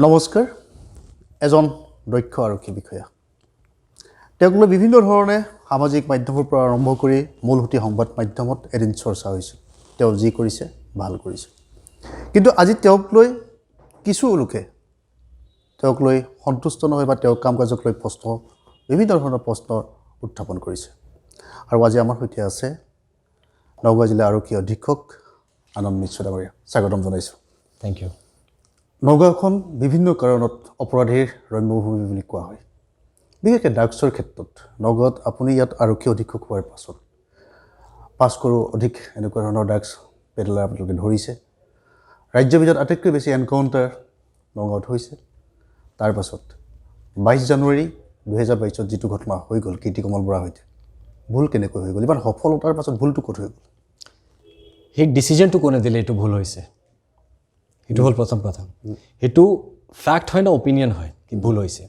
নমস্কাৰ এজন দক্ষ আৰক্ষী বিষয়া তেওঁলোকে বিভিন্ন ধৰণে সামাজিক মাধ্যমৰ পৰা আৰম্ভ কৰি মূলহুটি সংবাদ মাধ্যমত এদিন চৰ্চা হৈছিল তেওঁ যি কৰিছে ভাল কৰিছে কিন্তু আজি তেওঁক লৈ কিছু লোকে তেওঁক লৈ সন্তুষ্ট নহয় বা তেওঁৰ কাম কাজক লৈ বিভিন্ন ধৰণৰ প্ৰশ্ন উত্থাপন কৰিছে আৰু আজি আমাৰ সৈতে আছে নগাঁও জিলা আৰক্ষী অধীক্ষক আনন্দ মিশ্ৰ ডাঙৰীয়া স্বাগতম জনাইছোঁ থ্যাংক ইউ নগাঁওখন বিভিন্ন কাৰণত অপৰাধীৰ ৰম্যভূমি বুলি কোৱা হয় বিশেষকৈ ড্ৰাগছৰ ক্ষেত্ৰত নগাঁৱত আপুনি ইয়াত আৰক্ষী অধীক্ষক হোৱাৰ পাছত 5 কৰোৰ অধিক এনেকুৱা ধৰণৰ ড্ৰাগছ পেডলাৰ আপোনালোকে ধৰিছে ৰাজ্যৰ ভিতৰত আটাইতকৈ বেছি এনকাউণ্টাৰ নগাঁৱত হৈছে তাৰ পাছত 22 জানুৱাৰী 2022ত যিটো ঘটনা হৈ গ'ল কীৰ্তিকমল বৰাৰ সৈতে ভুল কেনেকৈ হৈ গ'ল ইমান সফলতাৰ পাছত ভুলটো ক'ত হৈ গ'ল সেই ডিচিজনটো কোনে দিলে এইটো ভুল হৈছে সেইটো হ'ল প্ৰথম কথা সেইটো ফ্যাক্ট হয় না অপিনিয়ন হয় কি ভুল হৈছে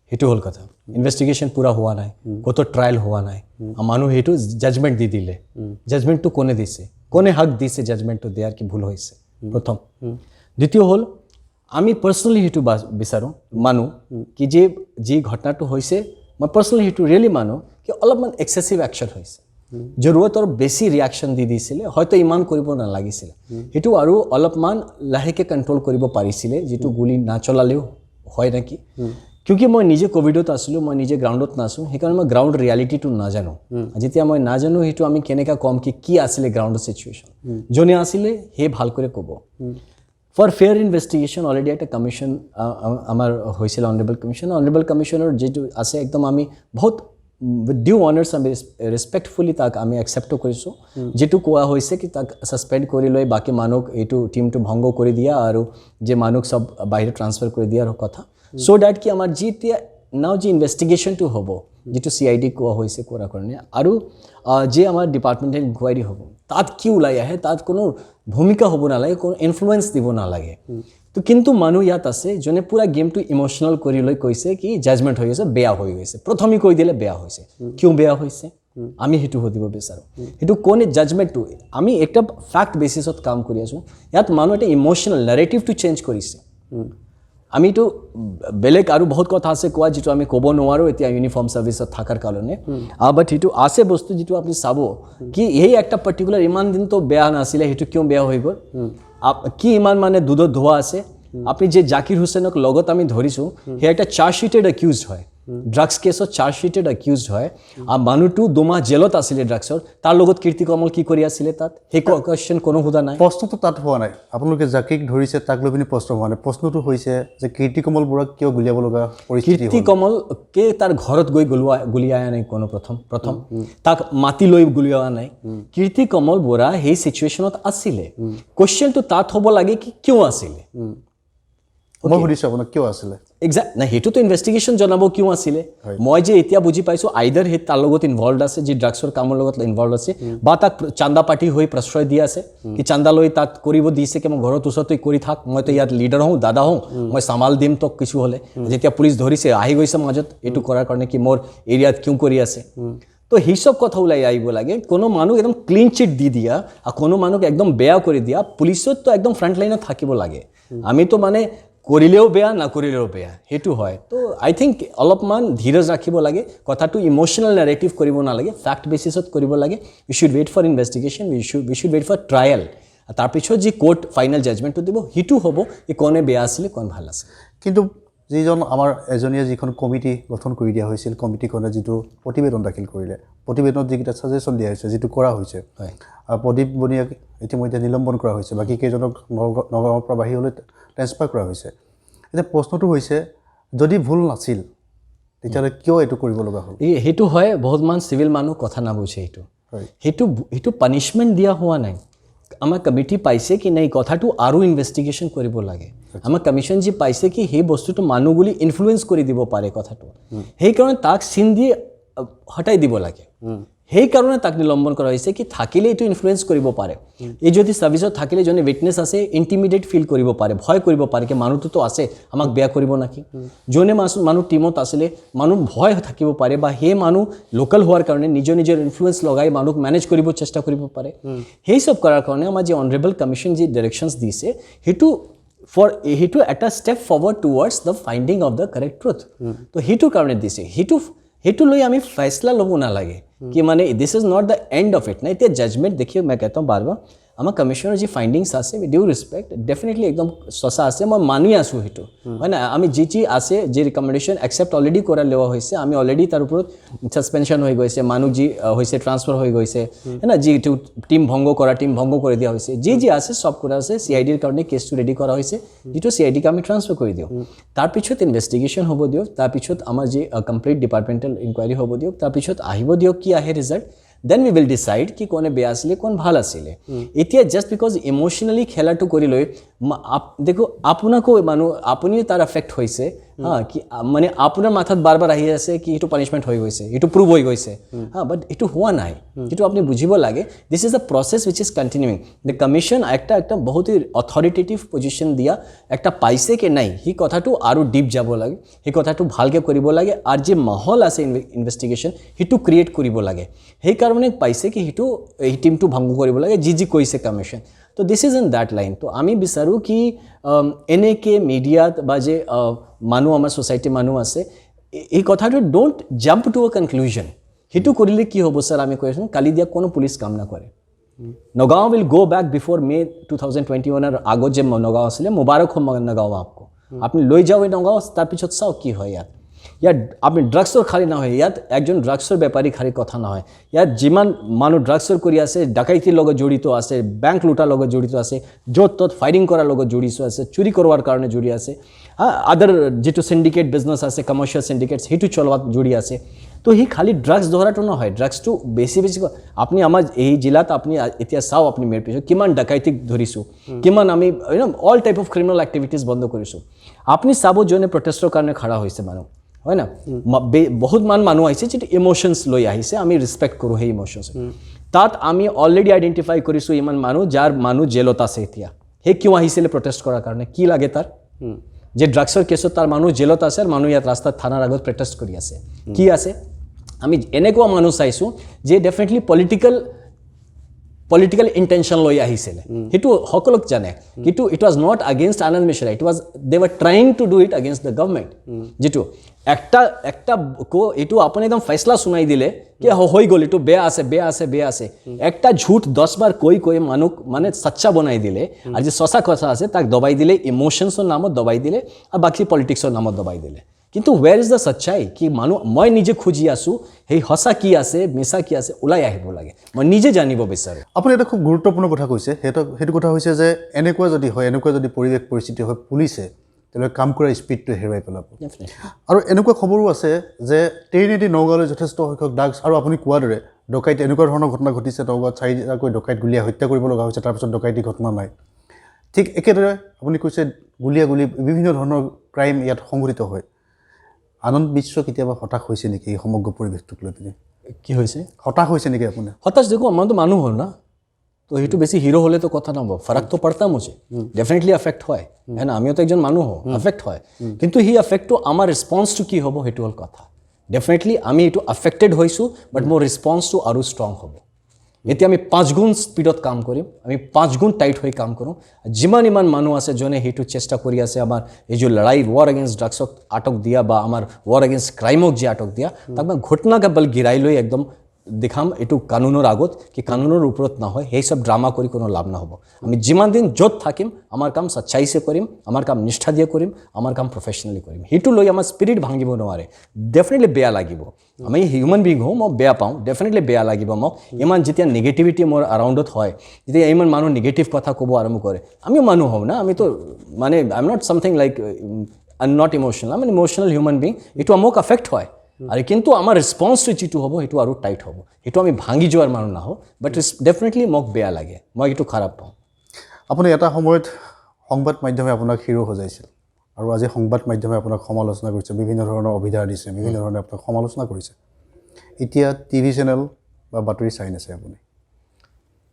সেইটো হ'ল কথা ইনভেষ্টিগেশ্যন পুৰা হোৱা নাই কত ট্ৰায়াল হোৱা নাই মানুহ সেইটো জাজমেণ্ট দি দিলে জাজমেণ্টটো কোনে দিছে কোনে হক দিছে জাজমেণ্টটো দিয়াৰ কি ভুল হৈছে প্ৰথম দ্বিতীয় হ'ল আমি পাৰ্সোনালি সেইটো বিচাৰোঁ মানুহ কি যে যি ঘটনাটো হৈছে মই পাৰ্সোনালি সেইটো ৰিয়েলি মানুহ কি অলপমান এক্সেছিভ একশ্যন হৈছে জৰুৰতৰ বেছি ৰিয়াকশ্যন দি দিছিলে হয়তো ইমান কৰিব নালাগিছিলে সেইটো আৰু অলপমান লাহেকে কণ্ট্ৰোল কৰিব পাৰিছিলে যেটো গুলি নাচলালেও হয় নেকি কিউকি মই নিজে কোভিডত আছিলোঁ মই নিজে গ্ৰাউণ্ডত নাছোঁ সেইকাৰণে মই গ্ৰাউণ্ড ৰিয়ালিটিটো নাজানো যেতিয়া মই নাজানো সেইটো আমি কেনেকা কম কি আছিলে গ্ৰাউণ্ডৰ সিচুৱেশ্যন যোনে আছিলে হে ভাল কৰে ক'ব ফৰ ফেয়াৰ ইনভেষ্টিগেশ্যন অলৰেডি একটা কমিশ্যন আমাৰ হৈছিল অনাৰেবল কমিশ্যনৰ যেটো আছে একদম আমি বহুত with due honors and respectfully tak ami accept korisu jetu koa hoise ki tak suspend kori loi baki manuk etu team to bhango kori dia aru je manuk sob bahire transfer kori diar kotha so that ki amar jitia now je investigation to hobo jetu cid koa hoise kora karone aru je amar departmental inquiry hobo tat ki ulai ahe tat kono bhumika hobo na lage kono influence dibo na lage তো কিন্তু মানুহ ইয়াত আছে জনে পুরা গেমটো emotional কৰি লৈ কৈছে কি জাজমেন্ট হৈ গৈছে বেয়া হৈ গৈছে প্ৰথমে কৈ দিলে বেয়া হৈছে কিয় বেয়া হৈছে আমি হেতু হদিব বিচাৰো হেতু কোনে জাজমেন্টটো আমি একটা ফ্যাক্ট বেসিছত কাম কৰি আছো ইয়াত মানুহ এটা ইমোশনাল নাৰেটিভটো চেঞ্জ কৰিছে আমি তো বেলেগ আৰু বহুত কথা আছে কোৱা যেটো আমি ক'ব নোৱাৰো এতিয়া ইউনিফৰ্ম সাৰ্ভিসত থাকাৰ কাৰণে বাট হেতু আছে বস্তু যেটো আপুনি চাব কি এই একটা পাৰ্টিকুলাৰ ইমান দিন তো বেয়া নাছিলে হেতু কিয় বেয়া হৈ গ'ল কি ইমান মানে দুধত ধোৱা আছে আপনি যে জাকিৰ হুসেনক লগত আমি ধৰিছো হে একটা চাৰ্জশিটেড অ্যাকিউজড হয় ড্ৰাগছ কেছত চাৰ্জশিটেড অ্যাকিউজড হয় আৰ মানুটো দুমা জেলত আছিল ড্ৰাগছৰ তাৰ লগত কীৰ্তিকমল কি কৰি আছিল তাত হে কোৱেশ্চন কোনো হুদা নাই প্ৰশ্নটো তাত হোৱা নাই আপোনালোকে জাকিক ধৰিছে তাক লৈ পিনি প্ৰশ্ন হোৱা নাই প্ৰশ্নটো হৈছে যে কীৰ্তিকমল বৰাক কিয় গুলিয়াব লগা পৰিস্থিতি কীৰ্তিকমল কে তাৰ ঘৰত গৈ গুলিয়ায়া নাই কোনো প্ৰথম তাক মাতি লৈ গুলিয়ায়া নাই কীৰ্তিকমল বৰা সেই সিচুৱেশনত আছিল কোৱেশ্চনটো তাত হ'ব লাগে কি কিয় আছিল মই সুধিছো আপোনাক কিয় আছিল এক্সাক্ট না হেতু তো ইনভেষ্টিগেশ্যন জনাব কিয় আছিল মই যে এতিয়া বুজি পাইছো আইদাৰ হে তাৰ লগত ইনভলভড আছে যে ড্ৰাগছৰ কামৰ লগত ইনভলভড আছে বা তাক চান্দা পাৰ্টি হৈ প্ৰশ্ৰয় দি আছে কি চান্দা লৈ তাক কৰিব দিছে কি মই ঘৰত ওচৰতে কৰি থাক মই তো ইয়াত লিডাৰ হওঁ দাদা হওঁ মই সামাল দিম তো কিছু হলে যেতিয়া পুলিচ ধৰিছে আহি গৈছে মাজত এটু কৰাৰ কাৰণে কি মোৰ এৰিয়াত কিয় কৰি আছে তো সেই সব কথা ওলাই আইব লাগে কোনো মানুহ একদম ক্লিন চিট দি দিয়া আর কোনো মানুহ একদম বেয়া কৰি দিয়া পুলিচত তো একদম ফ্ৰণ্ট লাইনত থাকিব লাগে আমি তো মানে কৰিলেও বেয়া না কৰিলেও বেয়া হেতু হয় তো আই থিংক অলপমান ধীৰজ ৰাখিব লাগে কথাটো ইমোশনাল নাৰেটিভ কৰিব না লাগে ফ্যাক্ট বেসিছত কৰিব লাগে we should wait for investigation we should wait for trial তাৰ পিছত যি কোৰ্ট ফাইনাল জাজমেন্টটো দিব হেতু হ'ব কি কোনে বেয়া আছিল কোন ভাল আছে কিন্তু যিজন আমাৰ এজনীয়া যিখন কমিটি গঠন কৰি দিয়া হৈছিল কমিটিখনে যিটো প্ৰতিবেদন দাখিল কৰিলে প্ৰতিবেদনত যিকিটা সাজেশন দিয়া হৈছে যিটো কৰা হৈছে হয় আৰু প্ৰদীপ বনিয়াক ইতিমধ্যে নিলম্বন কৰা হৈছে বাকি কেইজনক নগাঁৱৰ পৰা বাহিৰলৈ ট্ৰান্সফাৰ কৰা হৈছে এতিয়া প্ৰশ্নটো হৈছে যদি ভুল নাছিল তেতিয়াহ'লে কিয় এইটো কৰিব লগা হ'ল হেতু হয় বহুতমান সিভিল মানুহ কথা নাবুজে হেতু হেতু পানিশমেন্ট দিয়া হোৱা নাই আমাৰ কমিটি পাইছে কি নাই কথাটো আৰু ইনভেষ্টিগেশ্যন কৰিব লাগে আমাৰ কমিশ্যন যি পাইছে কি সেই বস্তুটো মানুহগুলি ইনফ্লুৱেঞ্চ কৰি দিব পাৰে কথাটো সেই কাৰণে তাক চিন দি হটাই দিব লাগে সেই কাৰণে তাক নিলম্বন কৰা হৈছে কি থাকিলে এইটো ইনফ্লুৱেঞ্চ কৰিব পাৰে এই যদি সাৰ্ভিসত থাকিলে জনে উইটনেছ আছে ইন্টিমিডেট ফিল কৰিব পাৰে ভয় কৰিব পাৰে কি মানুহটো তো আছে আমাক বেয়া কৰিব নাকি জনে মানুহ টিমত আছিলে মানুহ ভয় থাকিব পাৰে বা হে মানুহ লোকাল হোৱাৰ কাৰণে নিজৰ ইনফ্লুৱেঞ্চ লগাই মানুহ মেনেজ কৰিব চেষ্টা কৰিব পাৰে সেই সব কৰাৰ কাৰণে আমাৰ যে অনাৰেবল কমিশ্যন যি ডাইৰেকশনছ দিছে হেতু ফৰ সেইটো এটা step forward towards the finding of the correct truth তো সেইটোৰ কাৰণে দিছে সেইটো লৈ আমি ফেচলা ল'ব নালাগে कि माने this is not the end of it ना इतने जजमेंट देखिए मैं कहता हूँ बार बार आम कमिशनर जी फाइंडिंग्स आसे ड्यू रिस्पेक्ट डेफिनेटली एकदम सचा आसे मैं मानी आसो हेतु है ना आम जी जी आसे जी रिकमेंडेशन एक्सेप्ट अलरेडी करा लेवा होइसे आमी अलरेडी तार ऊपर सस्पेंशन हो गइसे मानुक जी होइसे ट्रांसफर हो गइसे है ना जी टीम भंग कर दिया होइसे जी जी आसे सब करा आसे सीआईडी कारणे केस टू रेडी करा होइसे जितो सीआईडी का आमी ट्रांसफर कर दियो तार पिছত इन्वेस्टिगेशन होबो दियो तार पिছত आमार जी कमप्लीट डिपार्टमेंटल इंक्वायरी होबो दियो तार पिছত आहिबो दियो कि आहे result then we will decide कि कोने बेया आसिले कोन ভাল आसिले इतिया just because emotionally खेलाटो करि लय देखो आपनाको मानु आपुनी तार अफेक्ट होइसे हां कि माने आपनार माथात बार बार आहि आसे कि इटो पनिशमेंट होई गइसे इटो प्रूव होई गइसे हां बट इटो हुआ नाइ इटो आपनि बुझिबो लागे this is a process which is continuing the commission একটা बहुत ही अथॉरिटेटिव पोजिशन दिया একটা पाइसे के নাই हि कथाटो आरो डीप जाबो लागे हि कथाटो भालके करिबो लागे आर जे माहौल आसे इन्वेस्टिगेशन हिटो क्रिएट करिबो लागे हे कारणे पाइसे कि हिटो এই টিমটো ভঙ্গ কৰিব লাগে জি জি কৈছে কমিশন তো this is in that line তো আমি বিচাৰো কি এনেকে মিডিয়াত বা যে মানুহ আমাৰ সোসাইটি মানুহ আছে এই কথাটো don't jump to a conclusion হিটু কৰিলে কি হ'ব স্যাৰ আমি কৈছো কালি দিয়া কোনো পুলিশ কাম না কৰে Nagaon will go back before May 2021 এৰ আগত যে নগাঁও আছিলে মুবাৰক হম নগাঁও আপকো আপনি লৈ যাও এই নগাঁও তার পিছত চাও কি হয় ইয়াত ইয়াত আপনি ড্রাগসর খালি না হয় ইয়াত একজন ড্রাগসর ব্যাপারী খালি কথা না হয় ইয়াত যিমান মানুহ ড্রাগসর কৰি আছে ডাকাইতিৰ লগত জড়িত আছে ব্যাংক লুটাৰ লগত জড়িত আছে য'ত ত'ত ফাইটিং কৰাৰ লগত জড়িত আছে চুৰি কৰোৱাৰ কাৰণে জড়িত আছে আদাৰ যেটো সিন্ডিকেট বিজনেস আছে কমাৰ্শিয়াল সিন্ডিকেটস হেতু চলৱাত জড়িত আছে তো হি খালি ড্ৰাগস ধৰাটো নহয় ড্ৰাগসটো বেছি আপনি আমাৰ এই জিলাত আপনি এতিয়া চাও আপনি মেৰ পিছত কিমান ডাকাইতিক ধৰিছো কিমান আমি all type of criminal activities বন্ধ কৰিছো আপনি চাবো জনে প্ৰটেষ্টৰ কাৰণে খৰা হৈছে মানুহ হয় না বহুত মানুহ আহিছে যে ইমোশনস লৈ আহিছে আমি ৰেসপেক্ট কৰো সেই ইমোশনস তাত আমি অলৰেডি আইডেন্টিফাই কৰিছো ইমান মানুহ যাৰ মানুহ জেলত আছে এতিয়া হে কিয় আহিছিল প্ৰটেষ্ট কৰাৰ কাৰণে কি লাগে তাৰ যে ড্ৰাগছৰ কেছত তাৰ মানুহ জেলত আছে আৰু মানুহ ইয়াত ৰাস্তাত থানাৰ আগত প্ৰটেষ্ট কৰি আছে কি আছে আমি এনেকুৱা মানুহ চাইছো যে definitely political intention loi ahisile hitu hokolok jane kitu it was not against Anand Mishra it was they were trying to do it against the government jitu ekta ko etu apne ekdom faisla sunai dile ki hoi gol etu be ase ekta jhut 10 bar koi manuk mane sachcha banai dile ar je sosa kotha ase tak dabai dile emotions or namot dabai dile ar baki politics or namot dabai dile কিন্তু where is the সচ্চাই কি মানুহ মই নিজে খুজি আছো এই হসা কি আছে মিছা কি আছে ওলাই আহিব লাগে মই নিজে জানিব বিচাৰো আপুনি এটা খুব গুৰুত্বপূৰ্ণ কথা কৈছে হেতু কথা হৈছে যে এনেকুৱা যদি পৰিৱেশ পৰিস্থিতি হয় পুলিচে তেলে কাম কৰা স্পিডটো হেৰাই পেলাব আৰু এনেকুৱা খবৰো আছে যে ট্ৰেইনেদি নগাঁৱলৈ যথেষ্ট সংখ্যক ড্ৰাগছ আৰু আপুনি কোৱাৰ দৰে ডকাইত এনেকুৱা ধৰণৰ ঘটনা ঘটিছে নগাঁৱত চাৰিটাকৈ ডকাইত গুলিয়াই হত্যা কৰিব লগা হৈছে তাৰপিছত ডকাইতি ঘটনা নাই ঠিক একেদৰে আপুনি কৈছে গুলি বিভিন্ন ধৰণৰ ক্ৰাইম ইয়াত সংঘটিত হয় আনন্দ বিশ্ব কেতিয়াবা হতাশ হৈছে নেকি এই সমগ্ৰ পৰিৱেশটোক লৈ পিনে কি হৈছে হতাশ হৈছে নেকি আপুনি হতাশ দেখো আমাৰতো মানুহ হ'ল না তো হেতু বেছি হিৰো হলে তো কথা নহব ফৰক তো পড়তা মুঝে ডেফিনেটলি এফেক্ট হয় না আমিও তো একজন মানুহ হও এফেক্ট হয় কিন্তু হি এফেক্টটো আমাৰ ৰেসপন্স টু কি হ'ব হেতু হল কথা ডেফিনেটলি আমি এটো এফেক্টেড হৈছো বাট মোৰ ৰেসপন্স টু আৰু ষ্ট্ৰং হ'ব এতিয়া আমি 5 গুণ স্পিডত কাম কৰিম আমি 5 গুণ টাইট হৈ কাম কৰোঁ যিমান ইমান মানুহ আছে জনে হেতু চেষ্টা কৰি আছে আমাৰ এই যে লড়াই ওয়াৰ এগেইনস্ট ড্ৰাগসক আটক দিয়া বা আমাৰ ওয়াৰ এগেইনস্ট ক্ৰাইমক যে আটক দিয়া তাক ঘটনা কা বল গিৰাই লৈ একদম দেখাম এটু কানুনৰ আগত কি কানুনৰ ওপৰত না হয় এই সব ড্ৰামা কৰি কোনো লাভ না হ'ব আমি যিমান দিন যত থাকিম আমাৰ কাম সচ্চাইছে কৰিম আমাৰ কাম নিষ্ঠা দিয়ে কৰিম আমাৰ কাম প্ৰফেশনালি কৰিম হেতু লৈ আমাৰ স্পিৰিট ভাঙিব নোৱাৰে ডেফিনেটলি বেয়া লাগিব আমি হিউম্যান বিং হওঁ মই বেয়া পাওঁ ডেফিনেটলি বেয়া লাগিব মোক ইমান যেতিয়া নেগেটিভিটি মোৰ আৰাউণ্ডত হয় যেতিয়া ইমান মানুহ নেগেটিভ কথা ক'ব আৰম্ভ কৰে আমিও মানুহ হওঁ না আমি তো মানে I am not something like I am not emotional I am emotional human being এটো মোক এফেক্ট হয় আৰু কিন্তু আমাৰ ৰেসপন্সটো যেটো হ'ব হেতু আৰু টাইট হ'ব হেতু আমি ভাঙি যোৱাৰ মানুহ না হও বাট ডেফিনেটলি মোক বেয়া লাগে মই এটো খাৰাপ পাওঁ আপুনি এটা সময়ত সংবাদ মাধ্যমে আপোনাক হিৰো সজাইছিল আৰু আজি সংবাদ মাধ্যমে আপোনাক সমালোচনা কৰিছে বিভিন্ন ধৰণৰ অভিধাৰ দিছে বিভিন্ন ধৰণে আপোনাক সমালোচনা কৰিছে এতিয়া টিভি চেনেল বা বাতৰি চাই আছে আপুনি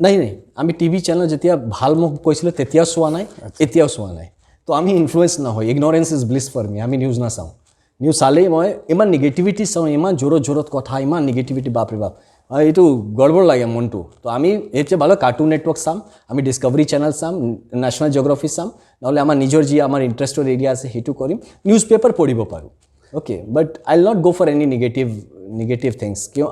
নাই আমি টিভি চেনেল যেতিয়া ভাল মোক কৈছিল তেতিয়া চোৱা নাই এতিয়াও চোৱা নাই তো আমি ইনফ্লুয়েন্স না হয় ইগনোৰেন্স ইজ ব্লিছ ফৰ মি আমি নিউজ না চাওঁ নিউজ চালেই মই ইমান নেগেটিভিটি চাওঁ ইমান জোৰত কথা ইমান নেগেটিভিটি বাপৰে বাপ এইটো গড়বড় লাগে মনটো তো আমি এর চেয়ে ভালো কার্টুন নেটওয়ার্ক চাম আমি ডিসকভারি চেনেল চাম ন্যাশনাল জিঅ'গ্ৰাফি চাম নহ'লে আমাৰ নিজৰ যি আমাৰ ইণ্টাৰেষ্টৰ এৰিয়া আছে সেইটো কৰিম নিউজ পেপাৰ পঢ়িব পাৰোঁ okay but I will not go' for any negative things কিয়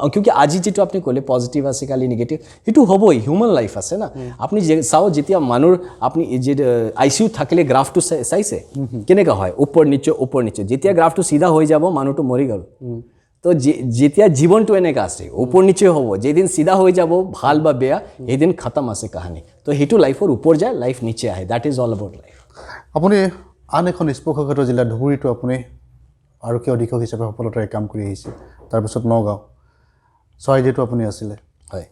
আজি যিটো আপুনি ক'লে পজিটিভ আছে কালি নিগেটিভ সেইটো হ'বই হিউমেন লাইফ আছে না আপুনি চাওঁ যেতিয়া মানুহৰ আপুনি যে আই চি ইউত থাকিলে গ্ৰাফটো চাইছে কেনেকুৱা হয় ওপৰ নিচে যেতিয়া গ্ৰাফটো চিধা হৈ যাব মানুহটো মৰি গ'ল তো যেতিয়া জীৱনটো এনেকুৱা আছে ওপৰ নিচে হ'ব যেদিন চিধা হৈ যাব ভাল বা বেয়া সেইদিন খতম আছে কাহিনী তো সেইটো লাইফৰ ওপৰ যায় লাইফ নিচে আহে that is all about life আপুনি আন এখন স্পৰ্শকাতৰ জিলা ধুবুৰীটো আপুনি আৰক্ষী অধীক্ষক হিচাপে সফলতাৰে কাম কৰি আহিছে তাৰপিছত নগাঁও চৰাইদেউতো আপুনি আছিলে হয়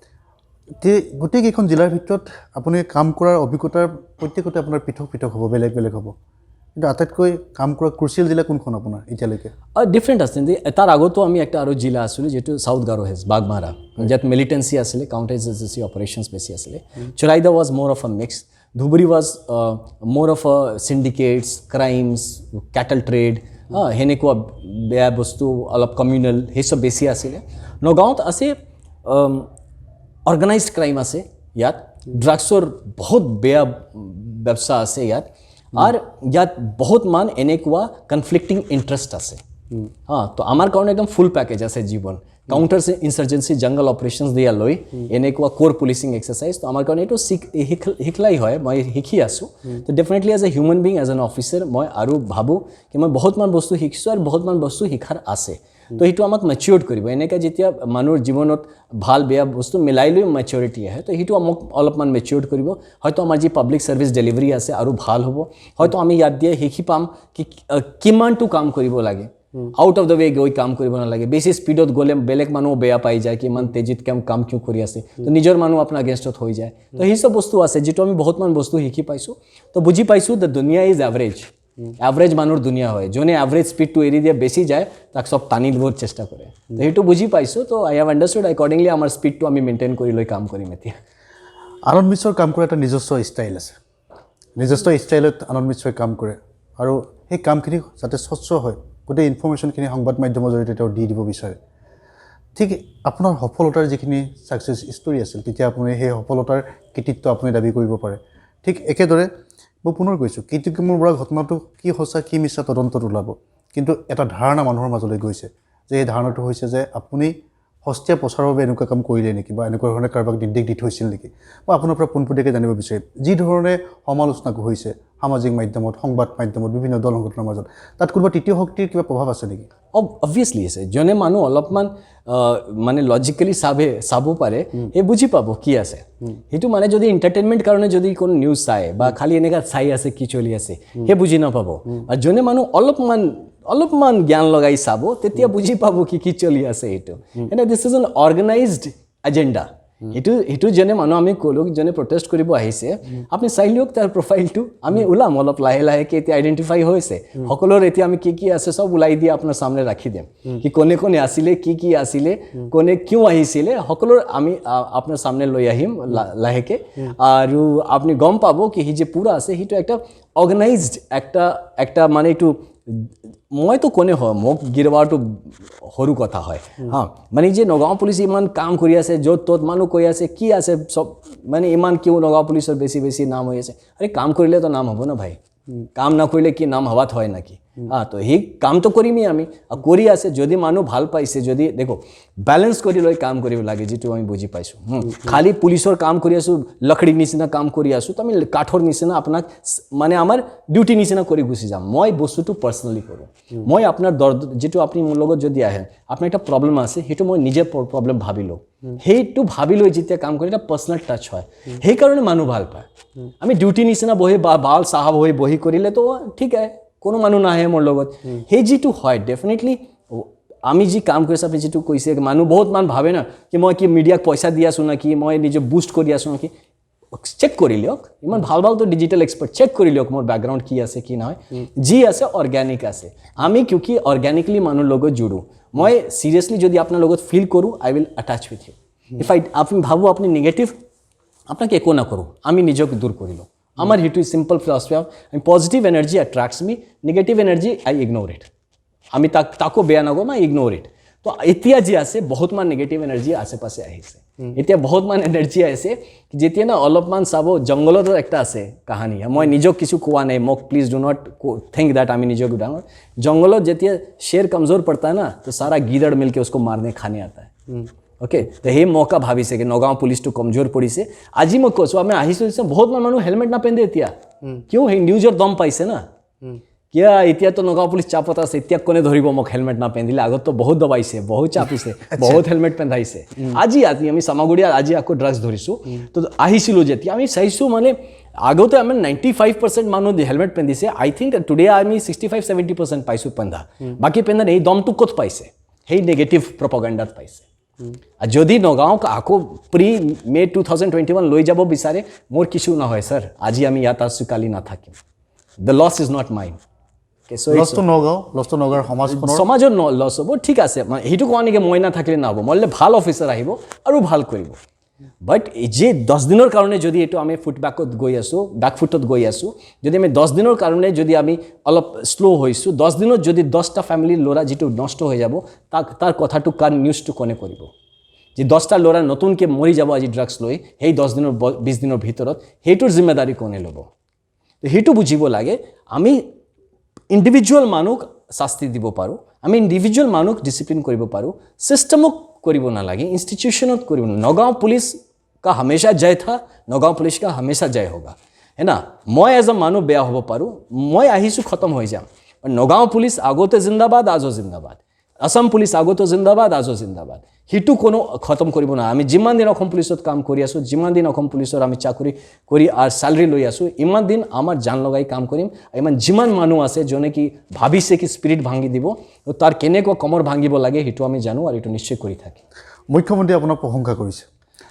গোটেইকেইখন জিলাৰ ভিতৰত আপুনি কাম কৰাৰ অভিজ্ঞতাৰ প্ৰত্যেকতে আপোনাৰ পৃথক হ'ব বেলেগ হ'ব কিন্তু আটাইতকৈ কাম কৰা ক্ৰুচিয়েল জিলা কোনখন আপোনাৰ এতিয়ালৈকে ডিফাৰেণ্ট আছে তাৰ আগতো আমি একটা আৰু জিলা আছিলে যিটো সাউথ গাৰো হেজ বাগমাৰা যাত মিলিটেন্সি আছিলে কাউণ্টাৰ এজেঞ্চি অপাৰেশ্যনছ বেছি আছিলে চৰাইদেউ ৱাজ মোৰ of a mix Dhubri was মোৰ of a চিণ্ডিকেটছ crimes Kettle trade সেনেকুৱা বেয়া বস্তু অলপ কমিউনেল সেই চব বেছি আছিলে নগাঁৱত আছে অৰ্গেনাইজড ক্ৰাইম আছে ইয়াত ড্ৰাগছৰ বহুত বেয়া ব্যৱস্থা আছে ইয়াত আৰ ইয়াত বহুত মান এনেকুৱা কনফ্লিক্টিং ইণ্টাৰেষ্ট আছে তো আমাৰ কাৰণে একদম ফুল পেকেজ আছে জীৱন কাউণ্টাৰ ইনচাৰ্জেঞ্চি জংগল অপাৰেশ্যনছ দিয়া লৈ এনেকুৱা কোৰ পুলিচিং এক্সাৰচাইজ তো আমাৰ কাৰণে এইটো শিকলাই হয় মই শিকি আছোঁ তো definitely as a human being as an officer মই আৰু ভাবোঁ কি মই বহুতমান বস্তু শিকিছোঁ আৰু বহুতমান বস্তু শিকাৰ আছে তো সেইটো আমাক মেচিয়ৰ্ড কৰিব এনেকৈ যেতিয়া মানুহৰ জীৱনত ভাল বেয়া বস্তু মিলাই লৈ মেচিয়ৰিটি আহে তো সেইটো আমাক অলপমান মেচিয়ৰ্ড কৰিব হয়তো আমাৰ যি পাব্লিক ছাৰ্ভিচ ডেলিভাৰী আছে আৰু ভাল হ'ব হয়তো আমি ইয়াত দিয়ে শিকি পাম কি কিমানটো কাম কৰিব লাগে আউট অফ দ্য ৱে গৈ কাম কৰিব নালাগে বেছি স্পীডত গ'লে বেলেগ মানুহ বেয়া পাই যায় কি ইমান তেজিত কাম কিয় কৰি আছে তো নিজৰ মানুহ আপোনাৰ এগেইনষ্টত হৈ যায় তো সেই চব বস্তু আছে যিটো আমি বহুতমান বস্তু শিকি পাইছোঁ তো বুজি পাইছোঁ দ্য দুনিয়া ইজ এভাৰেজ মানুহৰ দুনিয়া হয় যোনে এভাৰেজ স্পীডটো এৰি দিয়ে বেছি যায় তাক চব টানি দিবৰ চেষ্টা কৰে তো সেইটো বুজি পাইছোঁ তো আই হেভ আণ্ডাৰষ্টুড একৰ্ডিংলি আমাৰ স্পীডটো আমি মেইনটেইন কৰি লৈ কাম কৰিম এতিয়া আনন্দ মিশ্ৰৰ কাম কৰা এটা নিজস্ব ষ্টাইল আছে নিজস্ব ষ্টাইলত আনন্দ মিশ্ৰই কাম কৰে আৰু সেই কামখিনি যাতে স্বচ্ছ হয় গোটেই ইনফৰ্মেশ্যনখিনি সংবাদ মাধ্যমৰ জৰিয়তে তেওঁ দি দিব বিচাৰে ঠিক আপোনাৰ সফলতাৰ যিখিনি ছাকচেছ ষ্টৰি আছিল তেতিয়া আপুনি সেই সফলতাৰ কৃতিত্ব আপুনি দাবী কৰিব পাৰে ঠিক একেদৰে মই পুনৰ কৈছোঁ কৃতিত্বৰ পৰা ঘটনাটো কি সঁচা কি মিছা তদন্তত ওলাব কিন্তু এটা ধাৰণা মানুহৰ মাজলৈ গৈছে যে এই ধাৰণাটো হৈছে যে আপুনি সস্তীয়া প্ৰচাৰৰ বাবে এনেকুৱা কাম কৰিলে নেকি বা এনেকুৱা ধৰণে কাৰোবাক নিৰ্দেশ দি থৈছিল নেকি মই আপোনাৰ পৰা পোনপটীয়াকৈ জানিব বিচাৰিম যি ধৰণে সমালোচনা হৈছে সামাজিক মাধ্যমত সংবাদ মাধ্যমত বিভিন্ন দল সংগঠনৰ মাজত তাত কোনোবা তৃতীয় শক্তিৰ কিবা প্ৰভাৱ আছে নেকি অবভিয়াছলি আছে যোনে মানুহ অলপমান মানে লজিকেলি চাব পাৰে সেই বুজি পাব কি আছে সেইটো মানে যদি এণ্টাৰটেইনমেণ্ট কাৰণে যদি কোনো নিউজ চায় বা খালি এনেকুৱা চাই আছে কি চলি আছে সেই বুজি নাপাব আৰু যোনে মানুহ অলপমান জ্ঞান লগাই চাব তেতিয়া বুজি পাব কি চলি আছে এইটো এনে this is an organised agenda সেইটো যেনে মানুহ আমি ক'লোঁ যেনে প্ৰটেষ্ট কৰিব আহিছে আপুনি চাই লওক তাৰ প্ৰফাইলটো আমি ওলাম অলপ লাহে এতিয়া আইডেণ্টিফাই হৈছে সকলোৰে এতিয়া আমি কি আছে চব ওলাই দিয়ে আপোনাৰ সামনে ৰাখি দিম কি কোনে আছিলে কি আছিলে কোনে কিয় আহিছিলে সকলোৰ আমি আপোনাৰ সামনে লৈ আহিম লাহেকে আৰু আপুনি গম পাব কি সি যে পুৰা আছে সেইটো একটা অৰ্গেনাইজড একটা মানে এইটো মইতো কোনে হয় মোক গিৰৱাৰটো সৰু কথা হয় মানে যে নগাঁও পুলিচ ইমান কাম কৰি আছে য'ত ত'ত মানুহ কৈ আছে কি আছে চব মানে ইমান কিয় নগাঁও পুলিচৰ বেছি নাম হৈ আছে আৰে কাম কৰিলেতো নাম হ'ব ন ভাই কাম নকৰিলে কি নাম হৱাত হয় নাকি তো সেই কামটো কৰিমেই আমি কৰি আছে যদি মানুহ ভাল পাইছে যদি দেখো বেলেঞ্চ কৰি লৈ কাম কৰিব লাগে যিটো আমি বুজি পাইছোঁ খালি পুলিচৰ কাম কৰি আছোঁ লকড়ি নিচিনা কাম কৰি আছোঁ তো আমি কাঠৰ নিচিনা আপোনাক মানে আমাৰ ডিউটি নিচিনা কৰি গুচি যাম মই বস্তুটো পাৰ্চনেলি কৰোঁ মই আপোনাৰ যিটো আপুনি মোৰ লগত যদি আহে আপোনাৰ এটা প্ৰব্লেম আছে সেইটো মই নিজে প্ৰব্লেম ভাবি লওঁ সেইটো ভাবি লৈ যেতিয়া কাম কৰি এটা পাৰ্চনেল টাচ হয় সেইকাৰণে মানুহ ভাল পায় আমি ডিউটি নিচিনা বহি বাল চাহাব হৈ বহি কৰিলে তো ঠিক আছে কোনো মানুহ নাহে মোৰ লগত সেই যিটো হয় ডেফিনেটলি আমি যি কাম কৰিছোঁ আপুনি যিটো কৈছে মানুহ বহুত ভাবে না কি মই কি মিডিয়াক পইচা দি আছোঁ নেকি মই নিজে বুষ্ট কৰি আছোঁ নেকি চেক কৰি লিয়ক ইমান ভালতো ডিজিটেল এক্সপাৰ্ট চেক কৰি লিয়ক মোৰ বেকগ্ৰাউণ্ড কি আছে কি নহয় যি আছে অৰ্গেনিক আছে আমি কিউকি অৰ্গেনিকলি মানুহৰ লগত জুড়োঁ মই চিৰিয়াছলি যদি আপোনাৰ লগত ফিল কৰোঁ আই উইল এটাচ উইথ ইউ আপুনি ভাবোঁ আপুনি নিগেটিভ আপোনাক একো নকৰোঁ আমি নিজক দূৰ কৰি লওঁ আমার সেইটো simple philosophy of positive energy attracts me negative energy I ignore it আমি তাকো বেয়া নগো না ইগনোর ইট তো এতিয়া যি আছে বহুতমান নেগেটিভ এনাৰ্জি আছে পাছে আহিছে এতিয়া বহুতমান এনাৰ্জি আছে যেতিয়া না অলপমান চাব জংগলত একটা আছে কাহানী মই নিজক কিছু কোৱা নাই মোক please do not think that আমি নিজক ডাঙৰ জংগলত যেতিয়া शेर कमजोर पड़ता है ना तो सारा गीदड़ मिलके उसको मारने खाने आता है ओके तो हे मौका भाविছে कि नगांव पुलिस तो कमजोर पड़िছে আজি মই কৈছো আমি আহিছো বহুত মানুহ হেলমেট না পিন্ধে এতিয়া কিয় হে নিউজৰ দম পাইছে না কিয়া এতিয়া তো নগাঁও পুলিচ চাপত আছে এতিয়া কোনে ধৰিব মোক হেলমেট না পিন্ধিলে আগত তো বহুত দবাইছে বহুত চাপিছে বহুত হেলমেট পিন্ধাইছে আজি আমি সামাগুড়িয়া আজি আকৌ ড্ৰাগছ ধৰিছো তো আহিছিলো যেতিয়া আমি চাইছো মানে আগতে আমি 95% মানুহ হেলমেট পিন্ধিছে আই থিংক টুডে আমি 65-70% পাইছো পিন্ধা বাকি পিন্ধা এই দমটো ক'ত পাইছে সেই নেগেটিভ প্ৰপাগান্ডাত পাইছে যদি নগাঁও আকৌ প্ৰি মে 2021 লৈ যাব বিচাৰে মোৰ কিছু নহয় স্যাৰ আজি আমি ইয়াত আছো কালি না থাকিম the loss is not mine লছটো নগাঁৱৰ সমাজৰ লছ হ'ব ঠিক আছে সেইটো কোৱা নেকি মই না থাকিলে নহ'ব মইলে ভাল অফিচাৰ আহিব আৰু ভাল কৰিব বাট যে 10 দিনৰ কাৰণে যদি এইটো আমি ফুটব্যাকত গৈ আছো ব্যাকফুটত গৈ আছো যদি আমি 10 দিনৰ কাৰণে যদি আমি অলপ স্লো হৈছো 10 দিনত যদি 10টা ফ্যামিলিৰ ল'ৰা যেটো নষ্ট হৈ যাব তাৰ কথাটো কাৰ নিউজটো কোনে কৰিব যে 10টা ল'ৰা নতুনকে মৰি যাব আজি ড্ৰাগছ লৈ সেই 10 দিনৰ 20 দিনৰ ভিতৰত হেইটোৰ জিম্মেদাৰি কোনে ল'ব তো হেইটো বুজিব লাগে আমি ইন্ডিভিজুয়াল মানুহ শাস্তি দিব পাৰো আমি ইন্ডিভিজুয়াল মানুহ ডিসিপ্লিন কৰিব পাৰো সিস্টেমক কৰিব না লাগে इंस्टीट्यूशनत কৰিব नगांव पुलिस का हमेशा जय था नगांव पुलिस का हमेशा जय होगा है ना মই এজ মানুহ বেয়া হ'ব পাৰো মই আহিছো খতম হৈ যাম नगांव पुलिस আগতে জিন্দাবাদ আজো জিন্দাবাদ আসাম পুলিচ আগতো জিন্দাবাদ আজো জিন্দাবাদ হিটু কোনো খতম কৰিব না আমি যিমান দিন অসম পুলিচত কাম কৰি আছো যিমান দিন অসম পুলিচৰ আমি চাকৰি কৰি আৰ স্যালাৰি লৈ আছো ইমান দিন আমাৰ জান লগাই কাম কৰিম ইমান যিমান মানুহ আছে জনে কি ভাবিছে কি স্পিৰিট ভাঙি দিব তো তাৰ কেনেকৈ কমৰ ভাঙিব লাগে হিটু আমি জানো আৰু এটো নিশ্চয় কৰি থাকি মুখ্যমন্ত্ৰী আপোনাক প্ৰশংসা কৰিছে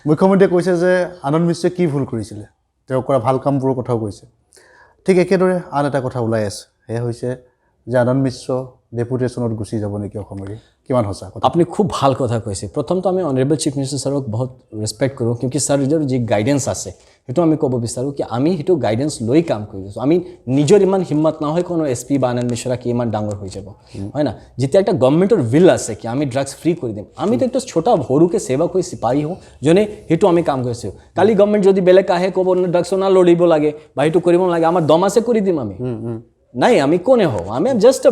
মুখ্যমন্ত্ৰীয়ে কৈছে যে আনন্দ মিশ্ৰে কি ভুল কৰিছিলে তেওঁ কৰা ভাল কামবোৰৰ কথাও কৈছে ঠিক একেদৰে আন এটা কথা ওলাই আছে এয়া হৈছে যে আনন্দ মিশ্ৰ ডেপুটেশনত গুছি যাব নেকি অসমৰে কিমান হসা কথা আপনি খুব ভাল কথা কৈছে প্ৰথম তো আমি অনাৰেবল চিফ মিনিস্টাৰ স্যাৰক বহুত ৰেসপেক্ট কৰো কিউকি স্যাৰ যে গাইডেন্স আছে হেতু আমি কব বিচাৰো কি আমি হেতু গাইডেন্স লৈ কাম কৰিছো আমি নিজৰ ইমান হিম্মত না হয় কোনো এসপি বা আনন্দ মিশ্ৰা কি ইমান ডাঙৰ হৈ যাব হয় না যেতিয়া একটা গভৰ্নমেন্টৰ উইল আছে কি আমি ড্ৰাগছ ফ্ৰী কৰি দিম আমি তো একটা ছোটা ভৰুকে সেৱক হৈ সিপাহী হও জনে হেতু আমি কাম কৰিছো কালি গভৰ্নমেন্ট যদি বেলেগ আহে কব ড্ৰাগছ না লৰিব লাগে বা হেতু কৰিব লাগে আমাৰ দম আছে কৰি দিম আমি नहीं আমি কোনে হও আমি am just a